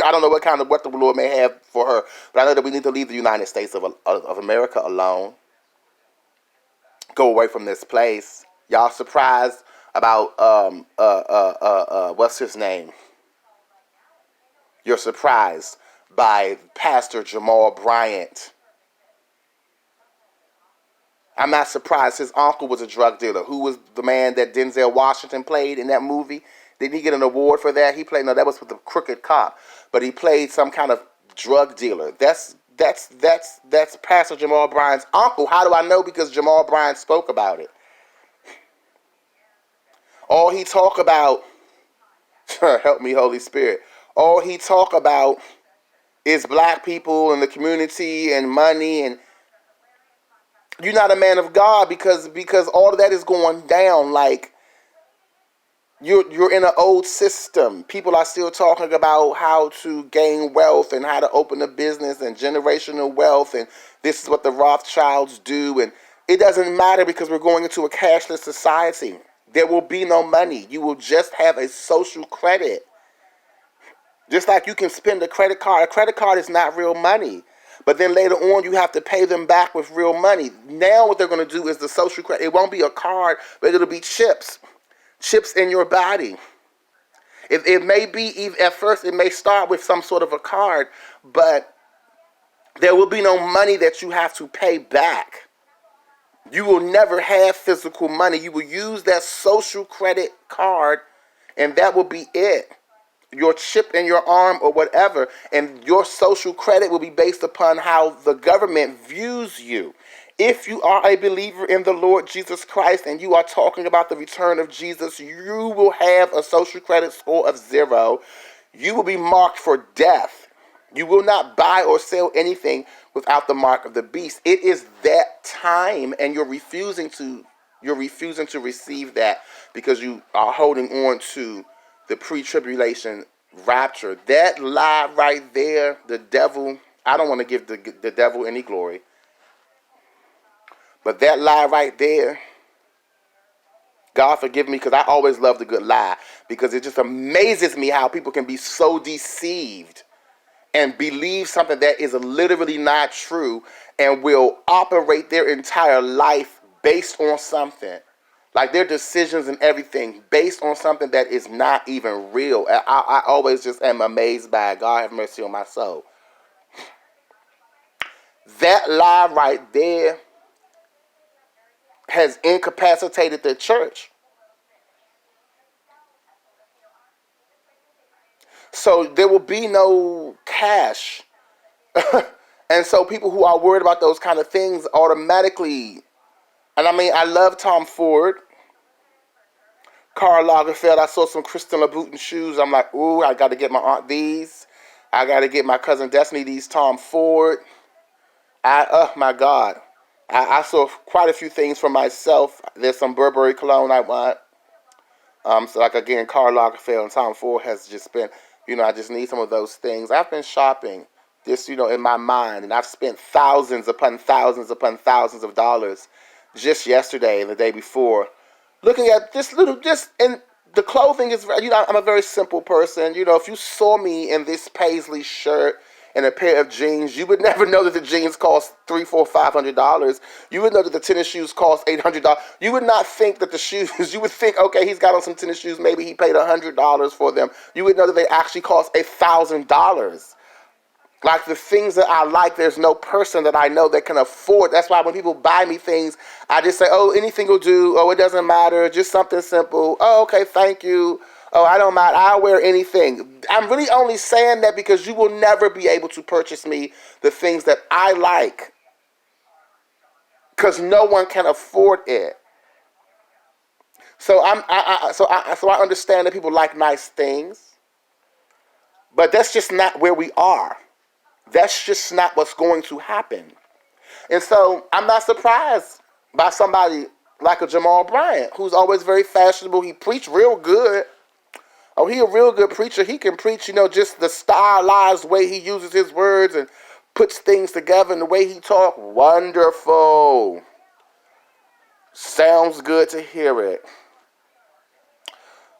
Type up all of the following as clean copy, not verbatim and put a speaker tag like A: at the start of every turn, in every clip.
A: I don't know what the Lord may have for her, but I know that we need to leave the United States of America alone. Go away from this place. Y'all surprised about what's his name? You're surprised by Pastor Jamal Bryant. I'm not surprised. His uncle was a drug dealer. Who was the man that Denzel Washington played in that movie? Didn't he get an award for that? He played, no, that was with the crooked cop. But he played some kind of drug dealer. That's Pastor Jamal Bryant's uncle. How do I know? Because Jamal Bryant spoke about it. All he talk about, help me, Holy Spirit. All he talk about is black people and the community and money, and you're not a man of God because all of that is going down. Like you're in an old system. People are still talking about how to gain wealth and how to open a business and generational wealth, and this is what the Rothschilds do, and it doesn't matter because we're going into a cashless society. There will be no money. You will just have a social credit. Just like you can spend a credit card. A credit card is not real money. But then later on, you have to pay them back with real money. Now what they're going to do is the social credit. It won't be a card, but it'll be chips. Chips in your body. It may be, at first, it may start with some sort of a card, but there will be no money that you have to pay back. You will never have physical money. You will use that social credit card, and that will be it. Your chip in your arm or whatever, and your social credit will be based upon how the government views you. If you are a believer in the Lord Jesus Christ and you are talking about the return of Jesus, you will have a social credit score of 0. You will be marked for death. You will not buy or sell anything without the mark of the beast. It is that time, and you're refusing to receive that because you are holding on to the pre-tribulation rapture. That lie right there, the devil, I don't want to give the devil any glory, but that lie right there, God forgive me, because I always love the good lie, because it just amazes me how people can be so deceived and believe something that is literally not true and will operate their entire life based on something. Like their decisions and everything based on something that is not even real. I always just am amazed by it. God have mercy on my soul. That lie right there has incapacitated the church. So there will be no cash. And so people who are worried about those kind of things automatically, and I mean, I love Tom Ford, Karl Lagerfeld. I saw some Christian Louboutin shoes. I'm like, ooh, I got to get my aunt these. I got to get my cousin Destiny these Tom Ford. Oh my God. I saw quite a few things for myself. There's some Burberry cologne I want. So like again, Karl Lagerfeld and Tom Ford has just been, I just need some of those things. I've been shopping this, in my mind, and I've spent thousands upon thousands upon thousands of dollars just yesterday and the day before, looking at and the clothing is, I'm a very simple person. If you saw me in this paisley shirt and a pair of jeans, you would never know that the jeans cost $300, $400, $500. You would know that the tennis shoes cost $800. You would not think that the shoes, you would think, okay, he's got on some tennis shoes, maybe he paid $100 for them. You would know that they actually cost $1,000. Like the things that I like, there's no person that I know that can afford. That's why when people buy me things, I just say, oh, anything will do. Oh, it doesn't matter. Just something simple. Oh, okay, thank you. Oh, I don't mind. I'll wear anything. I'm really only saying that because you will never be able to purchase me the things that I like, because no one can afford it. So I understand that people like nice things, but that's just not where we are. That's just not what's going to happen. And so I'm not surprised by somebody like a Jamal Bryant, who's always very fashionable. He preached real good. Oh, he a real good preacher. He can preach, just the stylized way he uses his words and puts things together, and the way he talks. Wonderful. Sounds good to hear it.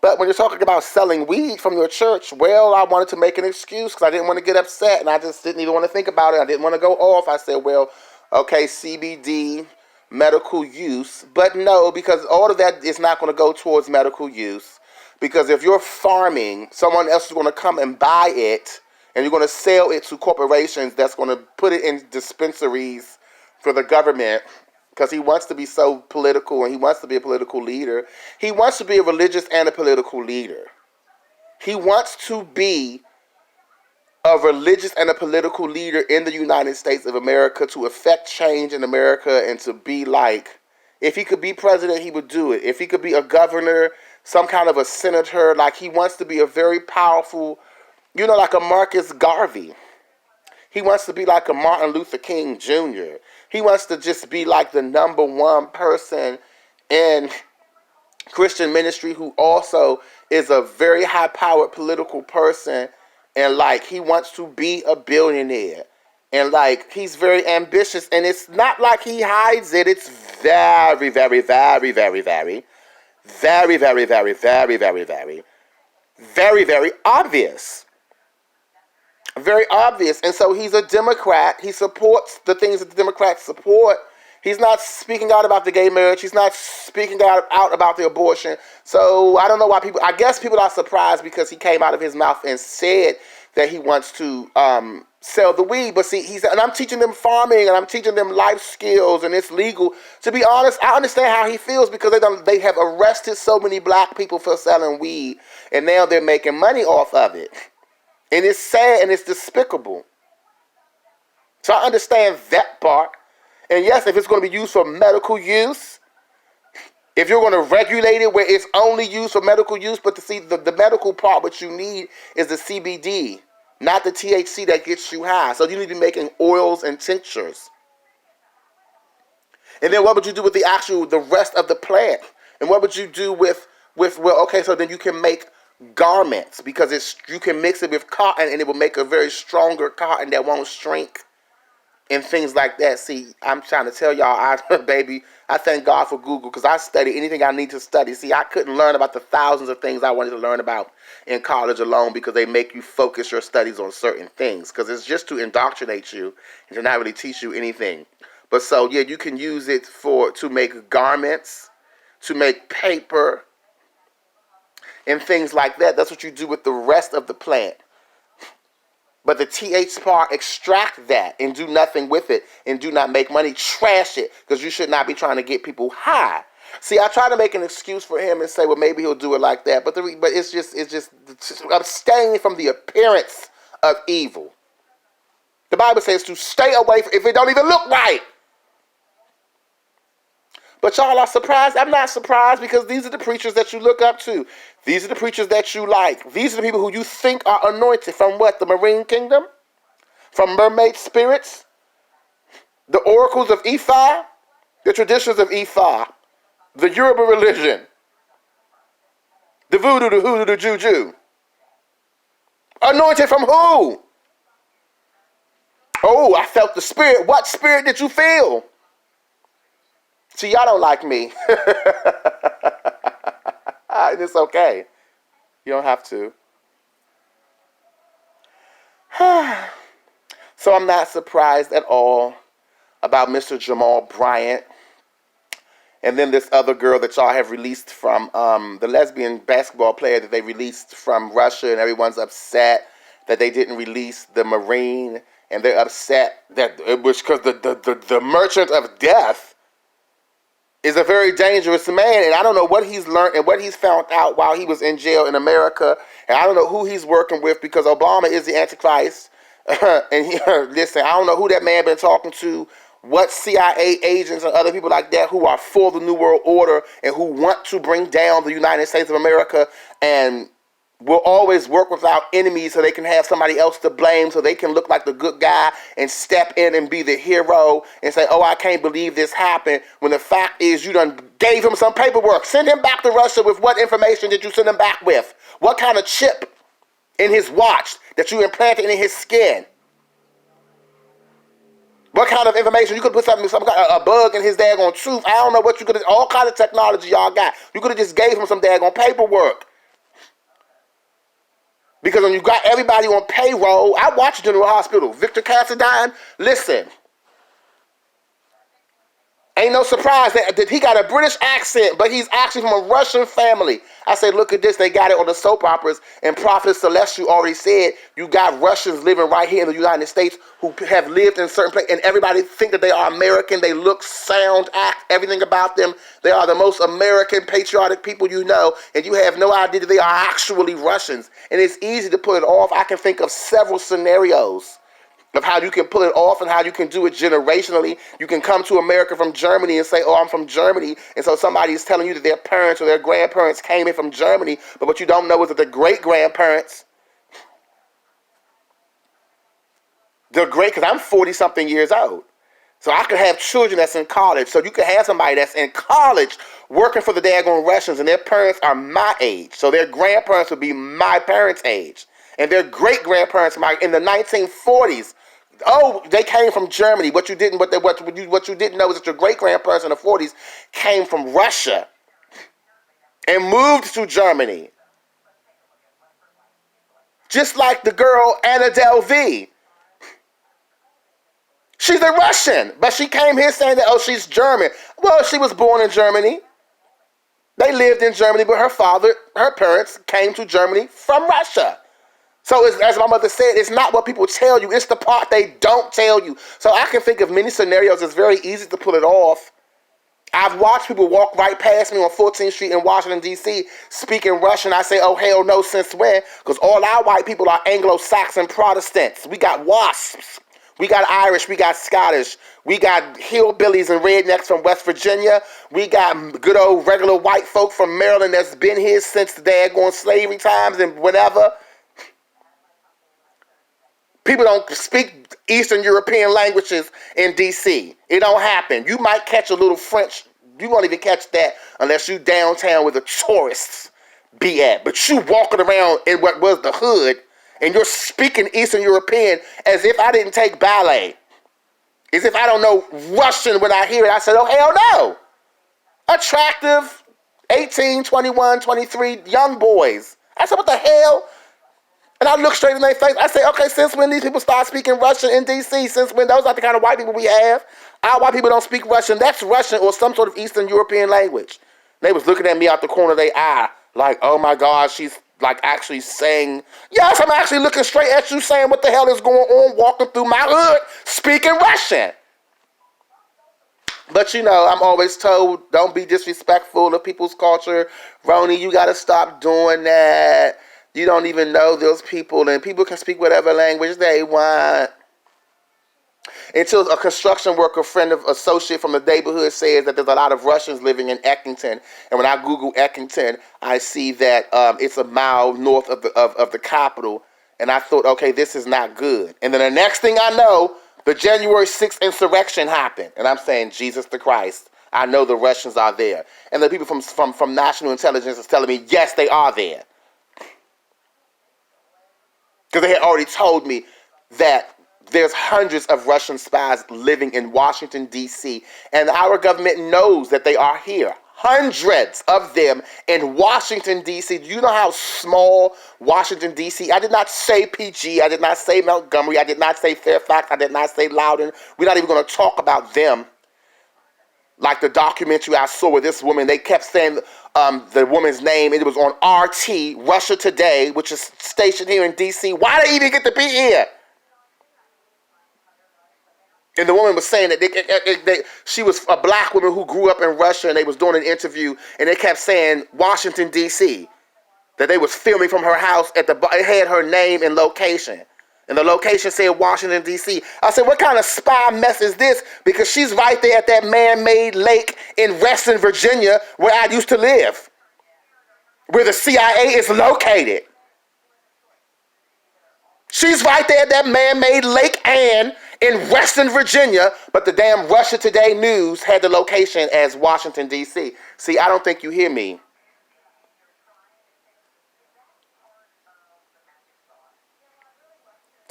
A: But when you're talking about selling weed from your church, well, I wanted to make an excuse because I didn't want to get upset, and I just didn't even want to think about it. I didn't want to go off. I said, well, okay, CBD, medical use. But no, because all of that is not going to go towards medical use. Because if you're farming, someone else is going to come and buy it, and you're going to sell it to corporations that's going to put it in dispensaries for the government, because he wants to be so political and he wants to be a political leader. He wants to be a religious and a political leader. He wants to be a religious and a political leader in the United States of America to affect change in America and to be like, if he could be president, he would do it. If he could be a governor, some kind of a senator, like he wants to be a very powerful, like a Marcus Garvey. He wants to be like a Martin Luther King Jr. He wants to just be like the number one person in Christian ministry who also is a very high-powered political person, and like he wants to be a billionaire. And like he's very ambitious, and it's not like he hides it. It's very, very, very, very, very, very, very, very, very, very, very, very, very obvious. Very obvious. And so he's a Democrat. He supports the things that the Democrats support. He's not speaking out about the gay marriage. He's not speaking out about the abortion. So I don't know why I guess people are surprised because he came out of his mouth and said that he wants to sell the weed. But see, and I'm teaching them farming and I'm teaching them life skills and it's legal. To be honest, I understand how he feels because they have arrested so many black people for selling weed and now they're making money off of it. And it's sad and it's despicable. So I understand that part. And yes, if it's going to be used for medical use, if you're going to regulate it where it's only used for medical use, but to see the medical part, what you need is the CBD, not the THC that gets you high. So you need to be making oils and tinctures. And then what would you do with the rest of the plant? And what would you do with okay, so then you can make garments because you can mix it with cotton and it will make a very stronger cotton that won't shrink and things like that. See, I'm trying to tell y'all, I thank God for Google because I study anything I need to study. See, I couldn't learn about the thousands of things I wanted to learn about in college alone because they make you focus your studies on certain things because it's just to indoctrinate you and to not really teach you anything. But so, yeah, you can use it to make garments, to make paper, and things like that. That's what you do with the rest of the plant. But the TH part, extract that and do nothing with it and do not make money. Trash it because you should not be trying to get people high. See, I try to make an excuse for him and say, well, maybe he'll do it like that. But it's just abstain from the appearance of evil. The Bible says to stay away if it don't even look right. But y'all are surprised. I'm not surprised because these are the preachers that you look up to. These are the preachers that you like. These are the people who you think are anointed from what? The marine kingdom? From mermaid spirits? The oracles of Ifa? The traditions of Ifa? The Yoruba religion? The voodoo, the hoodoo, the juju? Anointed from who? Oh, I felt the spirit. What spirit did you feel? See, y'all don't like me. It's okay. You don't have to. So I'm not surprised at all about Mr. Jamal Bryant. And then this other girl that y'all have released from, the lesbian basketball player that they released from Russia, and everyone's upset that they didn't release the Marine, and they're upset that it was because the merchant of death is a very dangerous man, and I don't know what he's learned and what he's found out while he was in jail in America, and I don't know who he's working with because Obama is the Antichrist, and listen, I don't know who that man been talking to, what CIA agents and other people like that who are for the New World Order and who want to bring down the United States of America and will always work without enemies so they can have somebody else to blame so they can look like the good guy and step in and be the hero and say, oh, I can't believe this happened, when the fact is you done gave him some paperwork. Send him back to Russia with what information did you send him back with? What kind of chip in his watch that you implanted in his skin? What kind of information? You could put some kind of a bug in his daggone tooth. I don't know what you could have, all kind of technology y'all got. You could have just gave him some daggone paperwork. Because when you got everybody on payroll, I watched General Hospital. Victor Cassadine, listen. Ain't no surprise that he got a British accent, but he's actually from a Russian family. I say, look at this. They got it on the soap operas. And Prophet Celestial already said, you got Russians living right here in the United States who have lived in certain places. And everybody think that they are American. They look, sound, act, everything about them. They are the most American, patriotic people you know. And you have no idea that they are actually Russians. And it's easy to pull it off. I can think of several scenarios of how you can pull it off and how you can do it generationally. You can come to America from Germany and say, oh, I'm from Germany. And so somebody is telling you that their parents or their grandparents came in from Germany, but what you don't know is that the great-grandparents, because I'm 40-something years old. So I could have children that's in college. So you could have somebody that's in college working for the daggone Russians, and their parents are my age. So their grandparents would be my parents' age. And their great-grandparents in the 1940s. Oh, they came from Germany. What you didn't know is that your great-grandparents in the 40s came from Russia and moved to Germany. Just like the girl Anna Delvey. She's a Russian, but she came here saying that, oh, she's German. Well, she was born in Germany. They lived in Germany, but her parents came to Germany from Russia. So as my mother said, it's not what people tell you, it's the part they don't tell you. So I can think of many scenarios. It's very easy to pull it off. I've watched people walk right past me on 14th Street in Washington, D.C., speaking Russian. I say, oh, hell no, since when? Because all our white people are Anglo-Saxon Protestants. We got WASPs. We got Irish, we got Scottish, we got hillbillies and rednecks from West Virginia, we got good old regular white folk from Maryland that's been here since the daggone slavery times and whatever. People don't speak Eastern European languages in D.C. It don't happen. You might catch a little French. You won't even catch that unless you downtown where the tourists be at. But you walking around in what was the hood, and you're speaking Eastern European as if I didn't take ballet. As if I don't know Russian when I hear it. I said, oh, hell no. Attractive 18, 21, 23 young boys. I said, what the hell? And I look straight in their face. I say, okay, since when these people start speaking Russian in D.C.? Since when? Those are the kind of white people we have. Our white people don't speak Russian. That's Russian or some sort of Eastern European language. They was looking at me out the corner of their eye like, oh my God, she's like actually saying, yes, I'm actually looking straight at you saying what the hell is going on, walking through my hood, speaking Russian. But you know, I'm always told, don't be disrespectful of people's culture. Roni, you got to stop doing that. You don't even know those people, and people can speak whatever language they want. Until a construction worker associate from the neighborhood says that there's a lot of Russians living in Eckington. And when I Google Eckington, I see that it's a mile north of the capital. And I thought, okay, this is not good. And then the next thing I know, the January 6th insurrection happened. And I'm saying, Jesus the Christ, I know the Russians are there. And the people from national intelligence is telling me, yes, they are there. Because they had already told me that there's hundreds of Russian spies living in Washington, D.C., and our government knows that they are here. Hundreds of them in Washington, D.C. Do you know how small Washington, D.C.? I did not say PG. I did not say Montgomery. I did not say Fairfax. I did not say Loudoun. We're not even going to talk about them. Like the documentary I saw with this woman, they kept saying the woman's name, and it was on RT, Russia Today, which is stationed here in D.C. Why did they even get to be here? And the woman was saying that she was a black woman who grew up in Russia, and they was doing an interview, and they kept saying Washington, D.C., that they was filming from her house. It had her name and location. And the location said Washington, D.C. I said, what kind of spy mess is this? Because she's right there at that man-made lake in Reston, Virginia, where I used to live, where the CIA is located. She's right there at that man-made Lake Ann in Reston, Virginia, but the damn Russia Today News had the location as Washington, D.C. See, I don't think you hear me.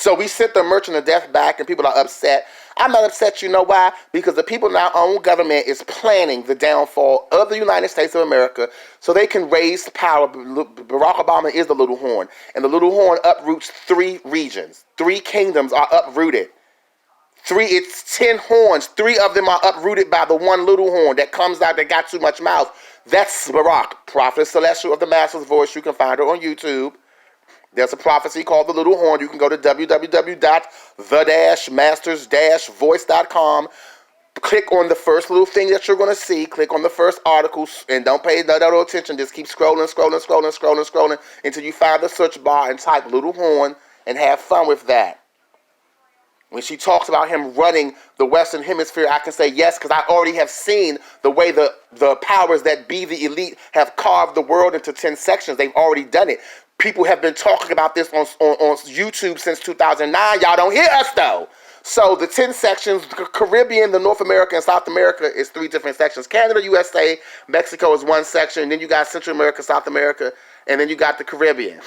A: So we sent the merchant of death back, and people are upset. I'm not upset, you know why? Because the people in our own government is planning the downfall of the United States of America so they can raise power. Barack Obama is the little horn, and the little horn uproots 3 regions. 3 kingdoms are uprooted. It's 10 horns. 3 of them are uprooted by the one little horn that comes out that got too much mouth. That's Barack, Prophet Celestial of the Master's Voice. You can find her on YouTube. There's a prophecy called The Little Horn. You can go to www.the-masters-voice.com. Click on the first little thing that you're going to see. Click on the first article and don't pay no attention. Just keep scrolling until you find the search bar and type Little Horn and have fun with that. When she talks about him running the Western Hemisphere, I can say yes, because I already have seen the way the powers that be, the elite, have carved the world into 10 sections. They've already done it. People have been talking about this on YouTube since 2009. Y'all don't hear us, though. So the 10 sections, the Caribbean, the North America, and South America is 3 different sections. Canada, USA, Mexico is 1 section. And then you got Central America, South America, and then you got the Caribbean.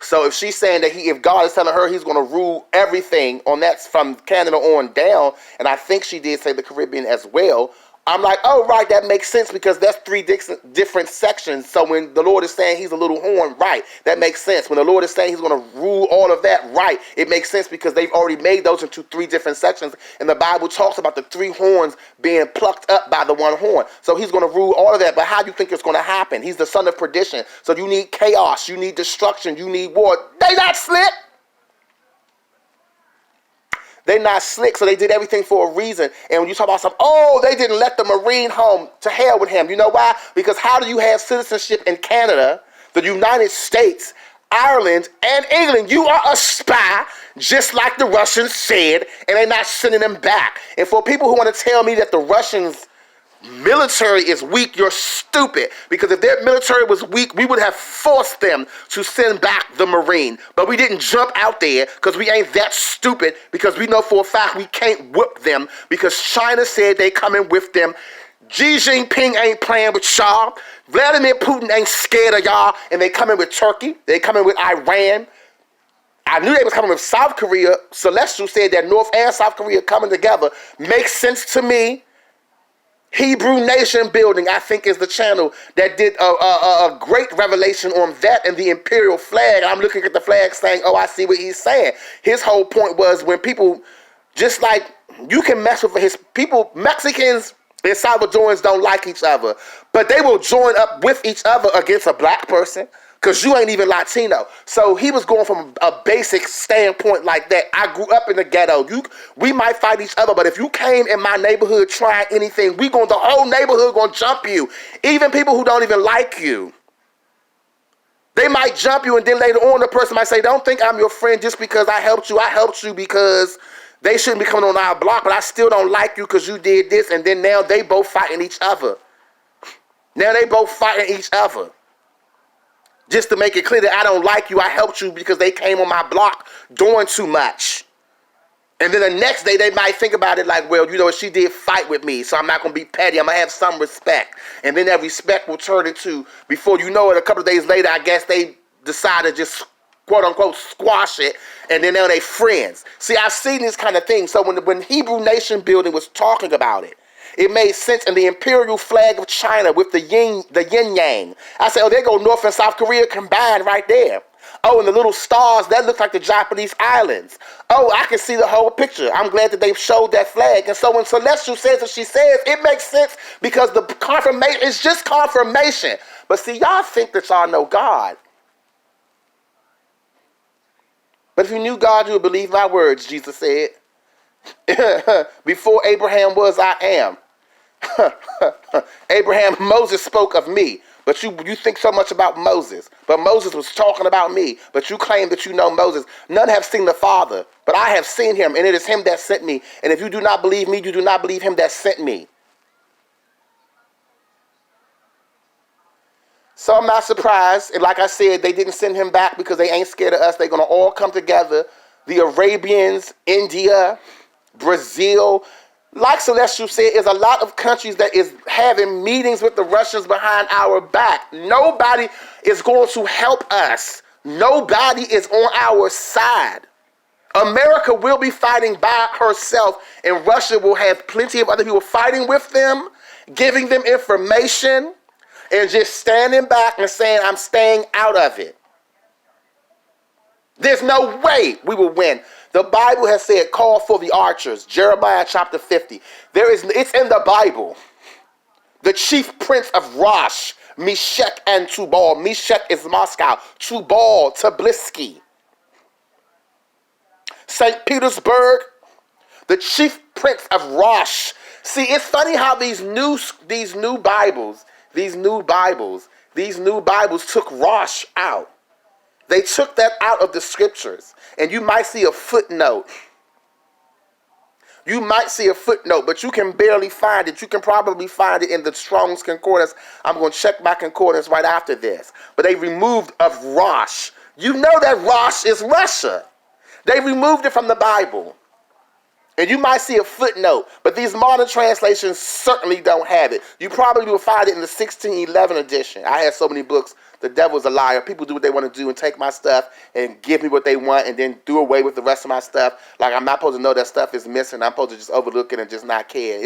A: So if she's saying that if God is telling her he's going to rule everything on that from Canada on down, and I think she did say the Caribbean as well, I'm like, oh, right, that makes sense because that's 3 different sections. So when the Lord is saying he's a little horn, right, that makes sense. When the Lord is saying he's going to rule all of that, right, it makes sense because they've already made those into 3 different sections. And the Bible talks about the 3 horns being plucked up by the one horn. So he's going to rule all of that. But how do you think it's going to happen? He's the son of perdition. So you need chaos. You need destruction. You need war. They not slick. They're not slick, so they did everything for a reason. And when you talk about they didn't let the Marine home. To hell with him. You know why? Because how do you have citizenship in Canada, the United States, Ireland, and England? You are a spy, just like the Russians said, and they're not sending them back. And for people who want to tell me that the Russians' military is weak, you're stupid. Because if their military was weak, we would have forced them to send back the Marine. But we didn't jump out there because we ain't that stupid, because we know for a fact we can't whoop them because China said they coming with them. Xi Jinping ain't playing with y'all. Vladimir Putin ain't scared of y'all, and they coming with Turkey. They coming with Iran. I knew they was coming with South Korea. Celestial said that North and South Korea coming together. Makes sense to me. Hebrew Nation Building, I think, is the channel that did a great revelation on that and the imperial flag. I'm looking at the flag saying, oh, I see what he's saying. His whole point was when people, just like you can mess with his people, Mexicans and Salvadorans don't like each other, but they will join up with each other against a black person. Because you ain't even Latino. So he was going from a basic standpoint like that. I grew up in the ghetto. We might fight each other, but if you came in my neighborhood trying anything, the whole neighborhood gonna jump you. Even people who don't even like you. They might jump you, and then later on the person might say, don't think I'm your friend just because I helped you. I helped you because they shouldn't be coming on our block, but I still don't like you because you did this. And then now they both fighting each other. Just to make it clear that I don't like you, I helped you because they came on my block doing too much. And then the next day they might think about it like, well, you know what, she did fight with me, so I'm not going to be petty. I'm going to have some respect. And then that respect will turn into, before you know it, a couple of days later, I guess they decide to just, quote unquote, squash it. And then now they friends. See, I've seen this kind of thing. So when Hebrew Nation Building was talking about it, it made sense in the imperial flag of China with the yin yang. I said, oh, there go North and South Korea combined right there. Oh, and the little stars, that looks like the Japanese islands. Oh, I can see the whole picture. I'm glad that they showed that flag. And so when Celestial says what she says, it makes sense because the confirmation is just confirmation. But see, y'all think that y'all know God. But if you knew God, you would believe my words, Jesus said. Before Abraham was, I am. Moses spoke of me, but you think so much about Moses. But Moses was talking about me, but you claim that you know Moses. None have seen the Father, but I have seen him, and it is him that sent me. And if you do not believe me, you do not believe him that sent me. So I'm not surprised. And like I said, they didn't send him back because they ain't scared of us. They're going to all come together. The Arabians, India, Brazil, like Celestial said, is a lot of countries that is having meetings with the Russians behind our back. Nobody is going to help us Nobody is on our side. America will be fighting by herself, and Russia will have plenty of other people fighting with them, giving them information, and just standing back and saying, I'm staying out of it. There's no way we will win. The Bible has said, call for the archers. Jeremiah chapter 50. It's in the Bible. The chief prince of Rosh, Meshach and Tubal. Meshach is Moscow. Tubal, Tbilisi. St. Petersburg, the chief prince of Rosh. See, it's funny how these new Bibles took Rosh out. They took that out of the scriptures. And you might see a footnote. But you can barely find it. You can probably find it in the Strong's Concordance. I'm going to check my concordance right after this. But they removed of Rosh. You know that Rosh is Russia. They removed it from the Bible. And you might see a footnote, but these modern translations certainly don't have it. You probably will find it in the 1611 edition. I had so many books. The devil's a liar. People do what they want to do and take my stuff and give me what they want and then do away with the rest of my stuff. Like, I'm not supposed to know that stuff is missing. I'm supposed to just overlook it and just not care.